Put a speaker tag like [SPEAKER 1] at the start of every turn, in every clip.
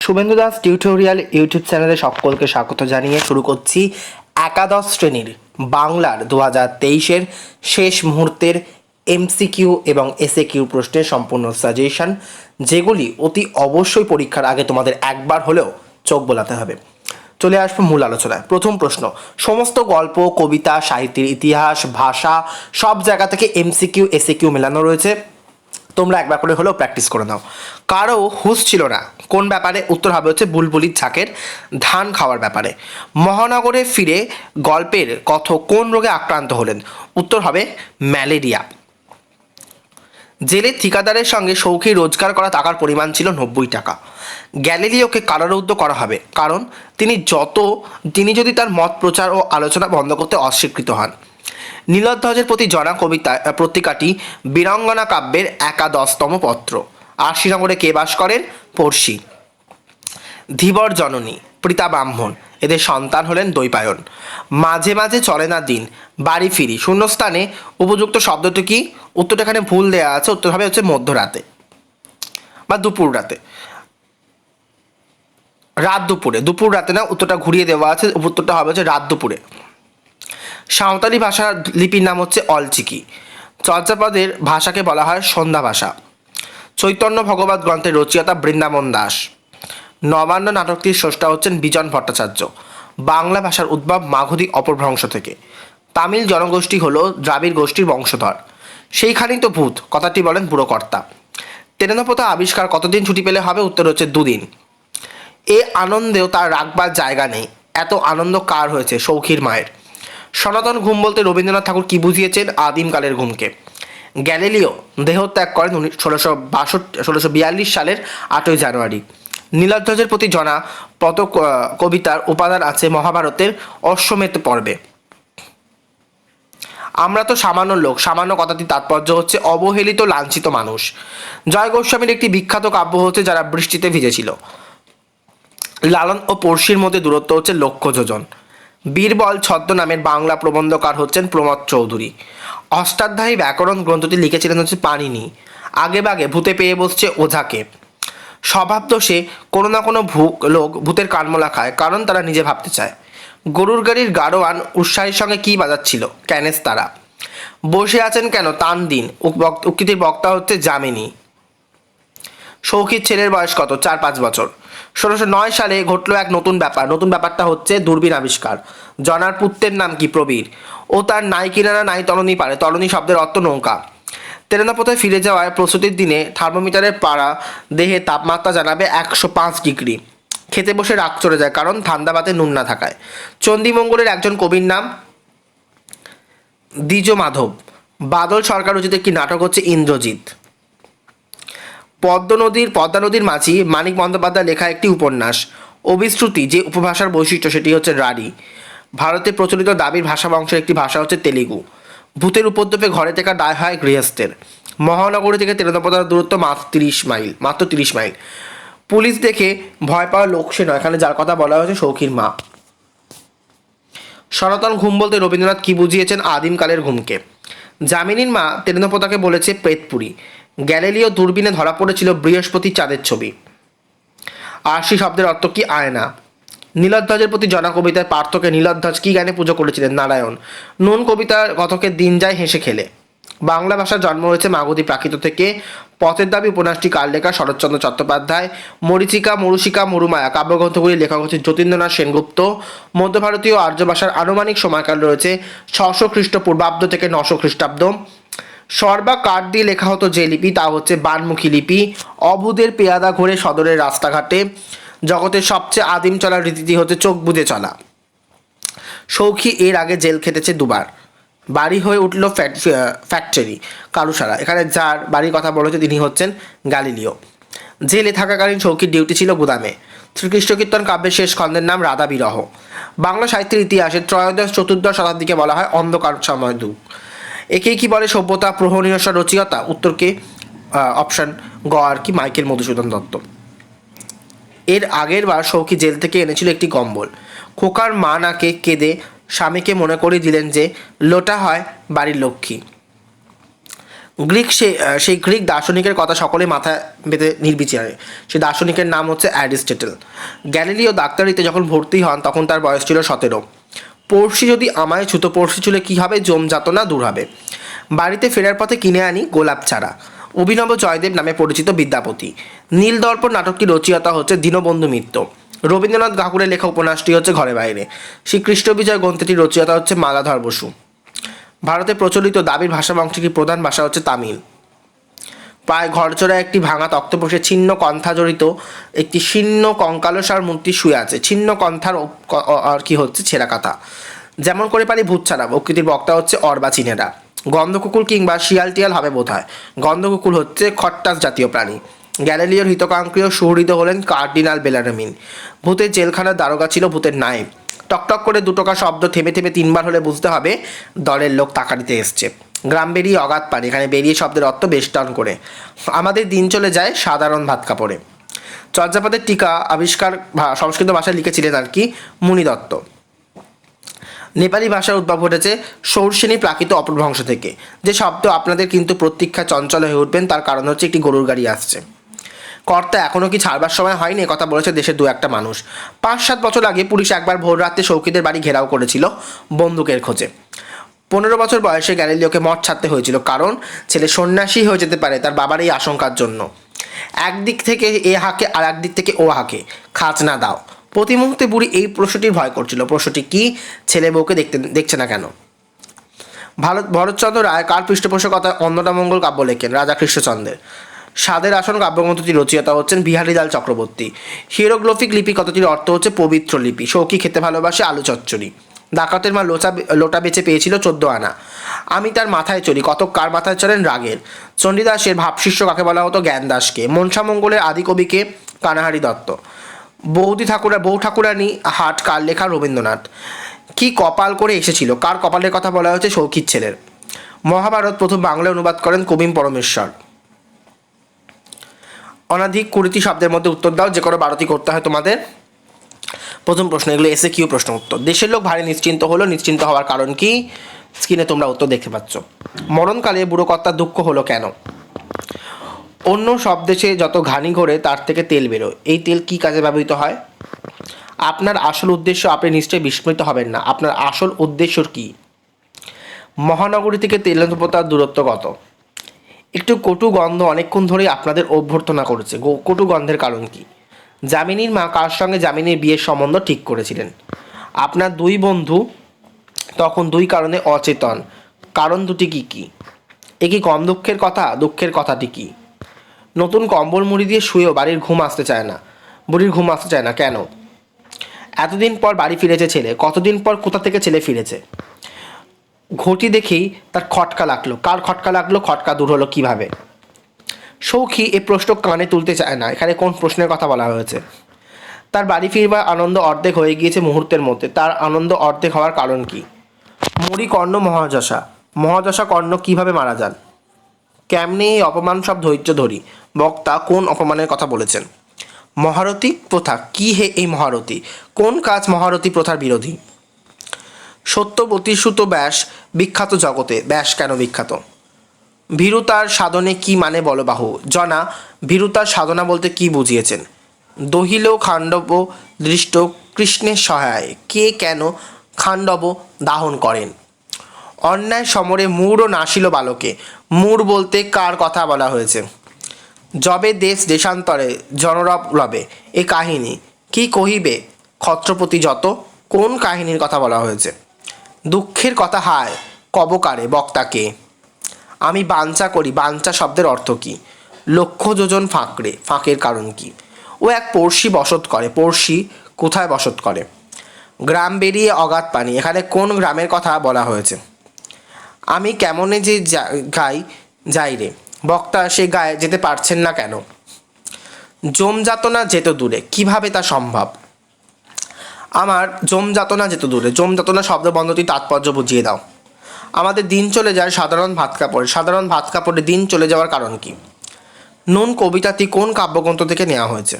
[SPEAKER 1] Suvendu Das tutorial YouTube চ্যানেলে সকলকে স্বাগত জানিয়ে শুরু করছি একাদশ শ্রেণীর বাংলার 2023-এর শেষ মুহূর্তের এমসিকিউ এবং এসএকিউ প্রশ্নের সম্পূর্ণ সাজেশন, যেগুলি অতি অবশ্যই পরীক্ষার আগে তোমাদের একবার হলেও চোখ বোলাতে হবে। চলে আসবো মূল আলোচনায়। প্রথম প্রশ্ন, সমস্ত গল্প, কবিতা, সাহিত্যের ইতিহাস, ভাষা সব জায়গা থেকে এমসিকিউ এসএকিউ মেলানো রয়েছে। তোমরা একবার করে হলেও প্র্যাকটিস করে নাও। কারো হুঁশ ছিল না কোন ব্যাপারে? উত্তর হবে হচ্ছে বুলবুলির ঝাঁকের ধান খাওয়ার ব্যাপারে। মহানগরে ফিরে গল্পের কথক কোন রোগে আক্রান্ত হলেন? উত্তর হবে ম্যালেরিয়া। জেলে ঠিকাদারের সঙ্গে সৌখী রোজগার করা টাকার পরিমাণ ছিল 90 টাকা। গ্যালিলিওকে কারারুদ্ধ করা হবে কারণ তিনি যদি তার মত প্রচার ও আলোচনা বন্ধ করতে অস্বীকৃত হন। নীলধ্বজের প্রতি জনা কবিতা পত্রিকাটি বীরাঙ্গনা কাব্যের একাদশতম পত্র। আশিনগরে কে বাস করেন? পড়শি। ধীবর জননী প্রীতা ব্রাহ্মণ, এদের সন্তান হলেন দ্বৈপায়ন। মাঝে মাঝে চলে না দিন, বাড়ি ফিরি শূন্যস্থানে উপযুক্ত শব্দটি কি? উত্তরটা এখানে ভুল দেওয়া আছে, উত্তর হবে হচ্ছে মধ্যরাতে বা দুপুর রাতে। রাত দুপুরে, দুপুর রাতে না, উত্তরটা ঘুরিয়ে দেওয়া আছে, উত্তরটা হবে হচ্ছে রাত দুপুরে। সাঁওতালি ভাষার লিপির নাম হচ্ছে অলচিকি। চর্যাপদের ভাষাকে বলা হয় সন্ধ্যা ভাষা। চৈতন্য ভগবত গ্রন্থের রচয়িতা বৃন্দাবন দাস। নবান্ন নাটকটির স্রষ্টা হচ্ছেন বিজন ভট্টাচার্য। বাংলা ভাষার উদ্ভব মাগধী অপভ্রংশ থেকে। তামিল জনগোষ্ঠী হলো দ্রাবিড় গোষ্ঠীর বংশধর। সেইখানেই তো ভূত কথাটি বলেন বুড়োকর্তা। তেরেনপোতা আবিষ্কার কতদিন ছুটি পেলে হবে? উত্তর হচ্ছে 2 দিন। এ আনন্দেও তার রাখবার জায়গা নেই, এত আনন্দ কার হয়েছে? সৌখীর মায়ের। সনাতন ঘুম বলতে রবীন্দ্রনাথ ঠাকুর কি বুঝিয়েছেন? আদিমকালের ঘুমকে। গ্যালিলিও দেহত্যাগ করেন 1642 সালের 8ই জানুয়ারি। নীলধ্বজের প্রতি জনা কবিতার উপাদান আছে মহাভারতের অশ্বমেধ পর্বে। আমরা তো সামান্য লোক, সামান্য কথাটির তাৎপর্য হচ্ছে অবহেলিত লাঞ্ছিত মানুষ। জয় গোস্বামীর একটি বিখ্যাত কাব্য হচ্ছে যারা বৃষ্টিতে ভিজেছিল। লালন ও পড়শির মধ্যে দূরত্ব হচ্ছে 1,00,000 যোজন। বীরবল ছদ্মনামের বাংলা প্রবন্ধকার হচ্ছেন প্রমথ চৌধুরী। অষ্টাধ্যায়ী ব্যাকরণ গ্রন্থটি লিখেছিলেন হচ্ছে পাণিনি। আগে বাগে ভূতে পেয়ে বসছে ওঝাকে। স্বভাব দোষে কোনো না কোনো লোক ভূতের কানমোলা খায়, কারণ তারা নিজে ভাবতে চায়। গরুর গাড়ির গাড়োয়ান উৎসাহীর সঙ্গে কি বাজাচ্ছিল? ক্যানেস তারা। বসে আছেন কেন? টান দিন। উক্তিটির বক্তা হচ্ছে যামিনী। সৌখীর ছেলের বয়স কত? 4-5 বছর। 1609 সালে ঘটলো এক নতুন ব্যাপার। নতুন ব্যাপারটা হচ্ছে দূরবীন আবিষ্কার। জনার পুত্রের নাম কি? প্রবীর। ও তার নাই কিনারা নাই তরণী পারে। তরণী শব্দের অর্থ নৌকা। তেরেনাপোতায় ফিরে যাওয়ায় প্রস্তুতির দিনে থার্মোমিটারের পাড়া দেহে তাপমাত্রা জানাবে 105 ডিগ্রি। খেতে বসে রাগ চড়ে যায় কারণ ঠান্ডা ভাতে নুন না থাকায়। চণ্ডীমঙ্গলের একজন কবির নাম দ্বিজ মাধব। বাদল সরকার রচিত একটি নাটক হচ্ছে ইন্দ্রজিৎ। পদ্মা নদীর মাঝি মানিক বন্দ্যোপাধ্যায় লেখা একটি উপন্যাস। অভিশ্রুতি যে উপভাষার বৈশিষ্ট্য সেটি হচ্ছে রাঢ়ী। ভারতে প্রচলিত দ্রাবিড় ভাষা বংশের একটি ভাষা হচ্ছে তেলুগু। ভূতের উপদ্রবে ঘরে থাকা দায় হয় গৃহস্থের। মহানগরী থেকে তেরেনাপোতার দূরত্ব মাত্র 30 মাইল। পুলিশ দেখে ভয় পাওয়া লোক সে নয়, এখানে যার কথা বলা হয়েছে সৌখীর মা। সনাতন ঘুম বলতে রবীন্দ্রনাথ কি বুঝিয়েছেন? আদিমকালের ঘুমকে। যামিনীর মা তেরেনাপোতাকে বলেছে প্রেতপুরী। গ্যালিলিও দূরবীনে ধরা পড়েছিল বৃহস্পতি চাঁদের ছবি। আরশি শব্দের অর্থ কি? আয়না। নীলধ্বজের প্রতি জনা কবিতার পার্থকে নীলধ্বজ কি গানে পুজো করেছিলেন? নারায়ণ। নুন কবিতার কথকের দিন যায় হেসে খেলে। বাংলা ভাষার জন্ম হয়েছে মাগধী প্রাকৃত থেকে। পথের দাবি উপন্যাসটি কার লেখা? শরৎচন্দ্র চট্টোপাধ্যায়। মরীচিকা, মরুষিকা, মরুমায়া কাব্যগ্রন্থগুলির লেখক হচ্ছে যতীন্দ্রনাথ সেনগুপ্ত। মধ্য ভারতীয় আর্য ভাষার আনুমানিক সময়কাল রয়েছে 600 খ্রিস্টপূর্বাব্দ থেকে 900 খ্রিস্টাব্দ। সর্বা কাঠ দিয়ে লেখা হতো যে লিপি, তা হচ্ছে বানমুখী লিপি। অবুদের পেয়াদা ঘোরে সদরের রাস্তাঘাটে। জগতের সবচেয়ে আদিম চলার রীতিটি হচ্ছে চোখ বুজে চলা। সৌখী এর আগে জেল খেটেছে 2 বার। বাড়ি হয়ে উঠল ফ্যাক্টরি, কারুসারা। এখানে যার বাড়ির কথা বলেছে তিনি হচ্ছেন গ্যালিলিও। জেলে থাকাকালীন সৌখীর ডিউটি ছিল গুদামে। শ্রীকৃষ্ণ কীর্তন কাব্যের শেষ খণ্ডের নাম রাধা বিরহ। বাংলা সাহিত্যের ইতিহাসে ত্রয়োদশ-চতুর্দশ শতাব্দীকে বলা হয় অন্ধকার সময় যুগ। একেই কি বলে সভ্যতা প্রহরণীয় রচয়িতা? উত্তরকে অপশন গ আর কি মাইকেল মধুসূদন দত্ত। এর আগের বার সৌখী জেল থেকে এনেছিল একটি কম্বল। খোকার মা নাকে কেঁদে স্বামীকে মনে করিয়ে দিলেন যে লোটা হয় বাড়ির লক্ষ্মী। সেই গ্রিক দার্শনিকের কথা সকলে মাথায় বেঁধে নির্বিচারে। সেই দার্শনিকের নাম হচ্ছে অ্যারিস্টটল। গ্যালিলিও ডাক্তারিতে যখন ভর্তি হন তখন তার বয়স ছিল 17। পড়শি যদি আমায় ছুতো, পড়শি চুলে কী হবে, জমযাতনা দূর হবে। বাড়িতে ফেরার পথে কিনে আনি গোলাপ চারা। অভিনব জয়দেব নামে পরিচিত বিদ্যাপতি। নীলদর্পণ নাটকটি রচয়িতা হচ্ছে দীনবন্ধু মিত্র। রবীন্দ্রনাথ ঠাকুরের লেখা উপন্যাসটি হচ্ছে ঘরে বাইরে। শ্রীকৃষ্ণ বিজয় গ্রন্থটির রচয়িতা হচ্ছে মালাধর বসু। ভারতে প্রচলিত দ্রাবিড় ভাষা বংশটির প্রধান ভাষা হচ্ছে তামিল। প্রায় ঘরচড়া একটি ভাঙা তক্তপোষে ছিন্ন কন্থা জড়িত একটি শীর্ণ কঙ্কালসার মূর্তি শুয়ে আছে। ছিন্ন কন্থার আর কি হচ্ছে ছেঁড়া কাঁথা। যেমন করে পারি ভূত ছাড়া প্রকৃতির বক্তা হচ্ছে অর্বাচীনেরা। গন্ধকুকুর কিংবা শিয়াল টিয়াল হবে বোধহয়। গন্ধকুকুর হচ্ছে খট্টাস জাতীয় প্রাণী। গ্যালিলিওর হিতকাঙ্ক্ষীয় সুহৃদ হলেন কার্ডিনাল বেলারামিন। ভূতের জেলখানার দারোগা ছিল ভূতের নায়েব। টকটক করে দুটোকা শব্দ থেমে থেমে 3বার হলে বুঝতে হবে দলের লোক টাকা দিতে এসছে। গ্রাম বেরিয়ে অগাধ পানি, এখানে বেরিয়ে শব্দের অর্থ বেষ্টন করে। আমাদের দিন চলে যায় সাধারণ ভাত কাপড়ে। চর্যাপদের টিকা আবিষ্কার সংস্কৃত ভাষায় লিখেছিলেন আর কি মুনি দত্ত। নেপালি ভাষার উদ্ভব ঘটেছে সৌরসেনী প্রাকৃত অপভ্রংশ থেকে। যে শব্দ আপনাদের কিন্তু প্রতীক্ষায় চঞ্চল হয়ে উঠবেন তার কারণ হচ্ছে একটি গরুর গাড়ি আসছে। কর্তা এখনও কি ছাড়বার সময় হয়নি, কথা বলেছে দেশের 2-1টা মানুষ। 5-7 বছর আগে পুলিশ একবার ভোর রাতে শৌকিদের বাড়ি ঘেরাও করেছিল বন্দুকের খোঁজে। 15 বছর বয়সে গ্যালিলিওকে মঠ ছাড়তে হয়েছিল, কারণ ছেলে সন্ন্যাসী হয়ে যেতে পারে তার বাবার এই আশঙ্কার জন্য। একদিক থেকে এ হাঁকে আর একদিক থেকে ও হাঁকে, খাজনা দাও। প্রতি মুহূর্তে বুড়ি এই প্রশ্নটির ভয় করছিল। প্রশ্নটি কি? ছেলে বউকে দেখছে না কেন? ভরতচন্দ্র রায় কার পৃষ্ঠপোষকতায় অন্নদামঙ্গল কাব্য লেখেন? রাজা কৃষ্ণচন্দ্রের। স্বাদের আসন কাব্যগ্রন্থটির রচয়িতা হচ্ছেন বিহারীলাল চক্রবর্তী। হিয়েরোগ্লিফিক লিপি কথাটির অর্থ হচ্ছে পবিত্র লিপি। শৌকি খেতে ভালোবাসে আলু চচ্চড়ি। ডাকাতের মা লোটা বেচে পেয়েছিল 14 আনা। আমি তার মাথায় চড়ি, কতক কার মাথায় চড়েন? রাগের। চণ্ডীদাসের ভাবশিষ্য কাকে বলা হতো? জ্ঞানদাসকে। মনসামঙ্গলের আদি কবিকে? কানাহারি দত্ত। বউ ঠাকুরানী হাট কার লেখা? রবীন্দ্রনাথ। কি কপাল করে এসেছিল? কার কপালের কথা বলা হয়েছে? শৌখির ছেলের। মহাভারত প্রথম বাংলায় অনুবাদ করেন কবিম পরমেশ্বর। অনাধিক 20টি শব্দের মধ্যে উত্তর দাও, যে কোনো 12টি করতে হয় তোমাদের। প্রথম প্রশ্ন, এগুলো এসে কিউ প্রশ্ন উত্তর। দেশের লোক ভারী নিশ্চিন্ত হলো, নিশ্চিন্ত হওয়ার কারণ কি? স্ক্রিনে তোমরা উত্তর দেখতে পাচ্ছ। মরণকালে বুড়ো কর্তার দুঃখ হলো কেন? অন্য সব দেশে যত ঘানি ঘোরে তার থেকে তেল বেরোয়। এই তেল কি কাজে ব্যবহৃত হয়? আপনার আসল উদ্দেশ্য, আপনি নিশ্চয়ই বিস্মিত হবেন না, আপনার আসল উদ্দেশ্য কি? মহানগরী থেকে তেলেন্দ্রপতার দূরত্ব কত? একটু কটু গন্ধ অনেকক্ষণ ধরেই আপনাদের অভ্যর্থনা করেছে। কটু গন্ধের কারণ কি? যামিনীর মা কার সঙ্গে যামিনীর বিয়ের সম্বন্ধ ঠিক করেছিলেন? আপনার 2 বন্ধু তখন 2 কারণে অচেতন। কারণ দুটি কি কি? এ কি কম দুঃখের কথা? দুঃখের কথাটি কি? নতুন কম্বল মুড়ি দিয়ে শুয়েও বুড়ির ঘুম আসতে চায় না কেন? এতদিন পর বাড়ি ফিরেছে ছেলে। কতদিন পর কোথা থেকে ছেলে ফিরেছে? ঘটি দেখেই তার খটকা লাগলো। কার খটকা লাগলো? খটকা দূর হলো কিভাবে? সৌখী এ প্রশ্ন কানে তুলতে চায় না। এখানে কোন প্রশ্নের কথা বলা হয়েছে? তার বাড়ি ফিরবার আনন্দ অর্ধেক হয়ে গিয়েছে মুহূর্তের মধ্যে। তার আনন্দ অর্ধেক হওয়ার কারণ কি? মরিকর্ণ মহাযশা কর্ণ কিভাবে মারা যান? কেমনে এই অপমান সব ধৈর্য ধরি? বক্তা কোন অপমানের কথা বলেছেন? মহারথী প্রথা কি হে এই মহারথী? কোন কাজ মহারথী প্রথার বিরোধী? সত্যবতী সুত ব্যাস বিখ্যাত জগতে। ব্যাস কেন বিখ্যাত? ভীরুতার সাধনে কি মানে বলো বাহু? জনা ভীরুতার সাধনা বলতে কি বুঝিয়েছেন? দহিল খাণ্ডব দৃষ্ট কৃষ্ণের সহায়। কে কেন খাণ্ডব দাহন করেন? অন্যায় সমরে মূঢ় নাশিল বালকে। মূঢ় বলতে কার কথা বলা হয়েছে? যবে দেশ দেশান্তরে জনরব রবে। এ কাহিনী কি কহিবে ক্ষত্রপতি যত? কোন কাহিনীর কথা বলা হয়েছে? দুঃখের কথা হায় কবকারে, বক্তাকে। আমি বাঞ্ছা করি। বাঞ্ছা শব্দের অর্থ কি? লক্ষ যোজন ফাঁকড়ে। ফাঁকের কারণ কি? ও এক পড়শি বসত করে। পড়শি কোথায় বসত করে? গ্রাম বেরিয়ে অগাধ পানি, এখানে কোন গ্রামের কথা বলা হয়েছে? আমি কেমনে যে যাই রে। বক্তা সে গায়ে যেতে পারছেন না কেন? জমযাতনা যেত দূরে, কিভাবে তা সম্ভব? আমার জমযাতনা যেত দূরে। জমযাতনা শব্দবন্ধটি তাৎপর্য বুঝিয়ে দাও। আমাদের দিন চলে যায় সাধারণ ভাত কাপড়ে। সাধারণ ভাত কাপড়ে দিন চলে যাওয়ার কারণ কি? নুন কবিতাটি কোন কাব্যগ্রন্থ থেকে নেওয়া হয়েছে?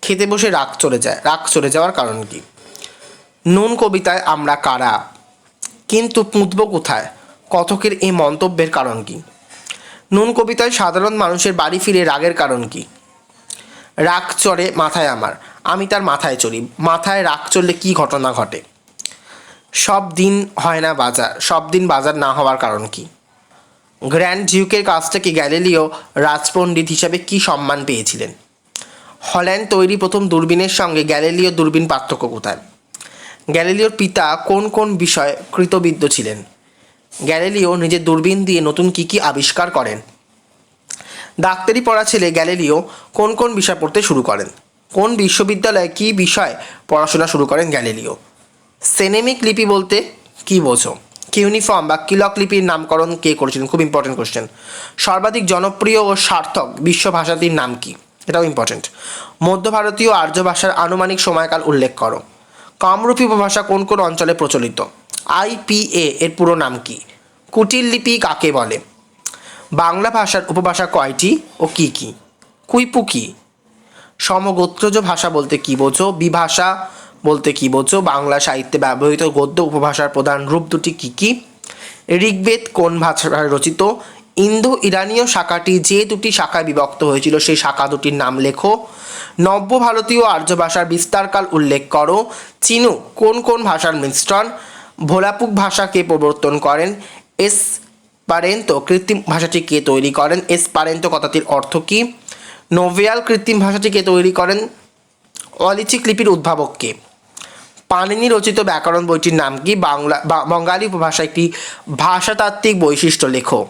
[SPEAKER 1] খেতে বসে রাগ চলে যায়। রাগ চলে যাওয়ার কারণ কি? নুন কবিতায় আমরা কারা, কিন্তু পুঁতব কোথায়? কথকের এই মন্তব্যের কারণ কি? নুন কবিতায় সাধারণ মানুষের বাড়ি ফিরে রাগের কারণ কি? রাগ চড়ে মাথায় আমার, আমি তার মাথায় চড়ি। মাথায় রাগ চড়লে কি ঘটনা ঘটে? সব দিন হয় না বাজার, সব দিন বাজার না হওয়ার কারণ কি? গ্র্যান্ড ডিউকের কাছ থেকে গ্যালিলিও রাজপণ্ডিত হিসাবে কি সম্মান পেয়েছিলেন? হল্যান্ড তৈরি প্রথম দূরবীনের সঙ্গে গ্যালিলিও দূরবীন পার্থক্য কোথায়? গ্যালিলিওর পিতা কোন কোন বিষয়ে কৃতবিদ্য ছিলেন? গ্যালিলিও নিজের দূরবীন দিয়ে নতুন কী আবিষ্কার করেন? ডাক্তারি পড়া ছেলে গ্যালিলিও কোন কোন বিষয় পড়তে শুরু করেন? কোন বিশ্ববিদ্যালয়ে কী বিষয় পড়াশোনা শুরু করেন গ্যালিলিও? সেনেমিক লিপি বলতে কী বোঝো? কিউনিফর্ম বা কিলক লিপির নামকরণ কে করেছিলেন? খুব ইম্পর্টেন্ট কোশ্চেন। সর্বাধিক জনপ্রিয় ও সার্থক বিশ্ব ভাষাটির নাম কি? এটাও ইম্পর্টেন্ট। মধ্য ভারতীয় আর্য ভাষার আনুমানিক সময়কাল উল্লেখ করো। কামরূপী উপভাষা কোন কোন অঞ্চলে প্রচলিত? IPA এর পুরো নাম কি? কুটিল লিপি কাকে বলে? বাংলা ভাষার উপভাষা কয়টি ও কি কি? কুইপু কি? সমগোত্রজ ভাষা বলতে কী বোঝো? বিভাষা বলতে কী বোঝো? বাংলা সাহিত্যে ব্যবহৃত গদ্য উপভাষার প্রধান রূপ দুটি কী কী? ঋগ্বেদ কোন ভাষায় রচিত? ইন্দো ইরানীয় শাখাটি যে দুটি শাখায় বিভক্ত হয়েছিল সেই শাখা দুটির নাম লেখো। নব্য ভারতীয় আর্য ভাষার বিস্তারকাল উল্লেখ করো। চিনু কোন কোন ভাষার মিশ্রণ? ভোলাপুক ভাষা কে প্রবর্তন করেন? এসপারেন্তো কৃত্রিম ভাষাটি কে তৈরি করেন? এসপারেন্তো কথাটির অর্থ কী? নোভেয়াল কৃত্রিম ভাষাটি কে তৈরি করেন? অলিচিক লিপির উদ্ভাবক কে? পাণিনি রচিত ব্যাকরণ বইটির নাম কি? বঙ্গালী উপভাষা একটি ভাষাতাত্ত্বিক বৈশিষ্ট্য লেখো।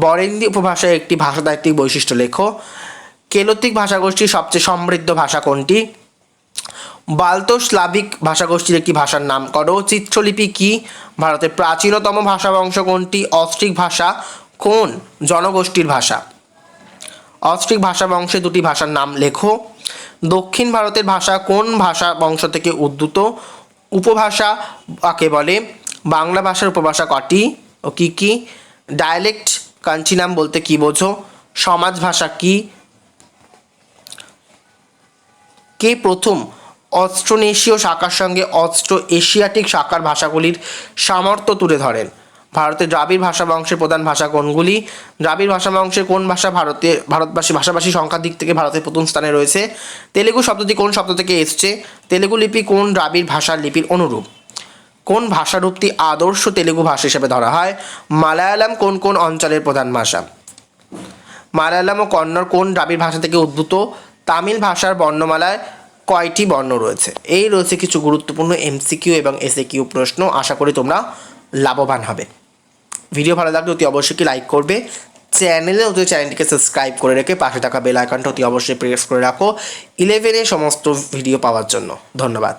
[SPEAKER 1] বরেন্দ্রী উপভাষায় একটি ভাষাতাত্ত্বিক বৈশিষ্ট্য লেখো। কেলতিক ভাষাগোষ্ঠীর সবচেয়ে সমৃদ্ধ ভাষা কোনটি? বাল্তো স্লাভিক ভাষাগোষ্ঠীর একটি ভাষার নাম করো। চিত্রলিপি কি? ভারতের প্রাচীনতম ভাষা বংশ কোনটি? অস্ট্রিক ভাষা কোন জনগোষ্ঠীর ভাষা? অস্ট্রিক ভাষা বংশে দুটি ভাষার নাম লেখো। দক্ষিণ ভারতের ভাষা কোন ভাষা বংশ থেকে উদ্ভূত? উপভাষা কাকে বলে? বাংলা ভাষার উপভাষা কটি ও কি কি? ডায়ালেক্ট কাঞ্চিনাম বলতে কী বোঝো? সমাজ ভাষা কি? কে প্রথম অস্ট্রোনেশীয় শাখার সঙ্গে অস্ট্রো এশিয়াটিক শাখার ভাষাগুলির সামর্থ্য তুলে ধরেন? ভারতের দ্রাবিড় ভাষা বংশের প্রধান ভাষা কোনগুলি? দ্রাবিড় ভাষা বংশের কোন ভাষা ভাষাভাষী সংখ্যার দিক থেকে ভারতের প্রথম স্থানে রয়েছে? তেলুগু শব্দটি কোন শব্দ থেকে এসছে? তেলুগু লিপি কোন দ্রাবিড় ভাষার লিপির অনুরূপ? কোন ভাষারূপটি আদর্শ তেলুগু ভাষা হিসেবে ধরা হয়? মালায়ালাম কোন কোন অঞ্চলের প্রধান ভাষা? মালায়ালাম ও কন্নড় কোন দ্রাবিড় ভাষা থেকে উদ্ভূত? তামিল ভাষার বর্ণমালায় কয়টি বর্ণ রয়েছে? এই রয়েছে কিছু গুরুত্বপূর্ণ MCQ এবং SAQ প্রশ্ন। আশা করি তোমরা লাভবান হবে। ভিডিও ভালো লাগলে অতি অবশ্যই লাইক করবে। চ্যানেলটিকে সাবস্ক্রাইব করে রেখে পাশে থাকা বেল আইকনটা অতি অবশ্যই প্রেস করে রাখো 11 সমস্ত ভিডিও পাওয়ার জন্য। ধন্যবাদ।